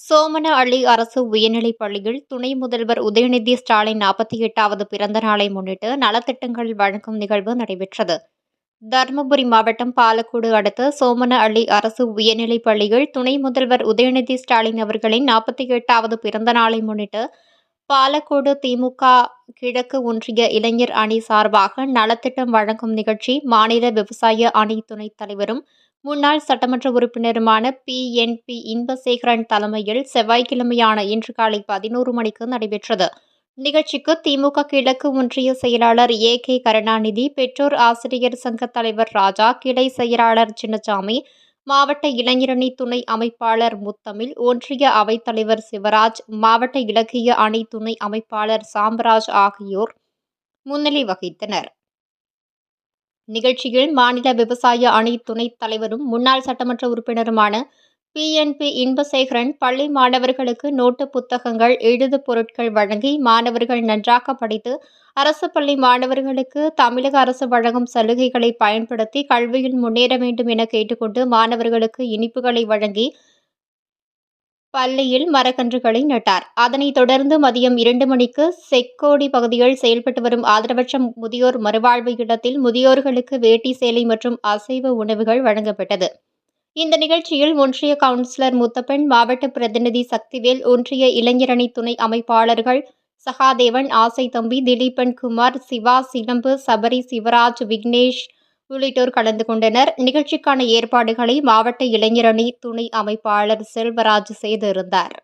சோமனஅள்ளி அரசு உயர்நிலைப் பள்ளியில் துணை முதல்வர் உதயநிதி ஸ்டாலின் 48வது பிறந்த நாளை முன்னிட்டு நலத்திட்டங்கள் வழங்கும் நிகழ்வு நடைபெற்றது. தருமபுரி மாவட்டம் பாலக்கோடு அடுத்த சோமனஅள்ளி அரசு உயர்நிலைப் பள்ளியில் துணை முதல்வர் உதயநிதி ஸ்டாலின் அவர்களின் 48வது பிறந்த நாளை முன்னிட்டு பாலக்கோடு திமுக கிழக்கு ஒன்றிய இளைஞர் அணி சார்பாக நலத்திட்டம் வழங்கும் நிகழ்ச்சி மாநில விவசாய அணி துணைத் தலைவரும் முன்னாள் சட்டமன்ற உறுப்பினருமான PNP இன்பசேகரன் தலைமையில் செவ்வாய்க்கிழமையான இன்று காலை 11 மணிக்கு நடைபெற்றது. நிகழ்ச்சிக்கு திமுக கிழக்கு ஒன்றிய செயலாளர் AK கருணாநிதி, பெற்றோர் ஆசிரியர் சங்க தலைவர் ராஜா, கிளை செயலாளர் சின்னசாமி, மாவட்ட இளைஞரணி துணை அமைப்பாளர் முத்தமிழ், ஒன்றிய அவைத்தலைவர் சிவராஜ், மாவட்ட இலக்கிய அணி துணை அமைப்பாளர் சாம்பராஜ் ஆகியோர் முன்னிலை வகித்தனர். நிகழ்ச்சியில் மாநில விவசாய அணி துணைத் தலைவரும் முன்னாள் சட்டமன்ற உறுப்பினருமான PNP இன்பசேகரன் பள்ளி மாணவர்களுக்கு நோட்டு புத்தகங்கள், எழுது பொருட்கள் வழங்கி மாணவர்கள் நன்றாக படித்து அரசு பள்ளி மாணவர்களுக்கு தமிழக அரசு வழங்கும் சலுகைகளை பயன்படுத்தி கல்வியில் முன்னேற வேண்டும் என கேட்டுக்கொண்டு மாணவர்களுக்கு இனிப்புகளை வழங்கி பள்ளியில் மரக்கன்றுகளை நட்டார். அதனைத் தொடர்ந்து மதியம் 2 மணிக்கு செக்கோடி பகுதியில் செயல்பட்டு வரும் ஆதரவற்ற முதியோர் மறுவாழ்வு இல்லத்தில் முதியோர்களுக்கு வேட்டி சேலை மற்றும் அசைவ உணவுகள் வழங்கப்பட்டது. இந்த நிகழ்ச்சியில் ஒன்றிய கவுன்சிலர் முத்தப்பன், மாவட்ட பிரதிநிதி சக்திவேல், ஒன்றிய இளைஞரணி துணை அமைப்பாளர்கள் சகாதேவன், ஆசைத்தம்பி, திலீபன் குமார், சிவா, சிலம்பு, சபரி, சிவராஜ், விக்னேஷ் உள்ளிட்டோர் கலந்து கொண்டனர். நிகழ்ச்சிக்கான ஏற்பாடுகளை மாவட்ட இளைஞரணி துணை அமைப்பாளர் செல்வராஜ் செய்திருந்தார்.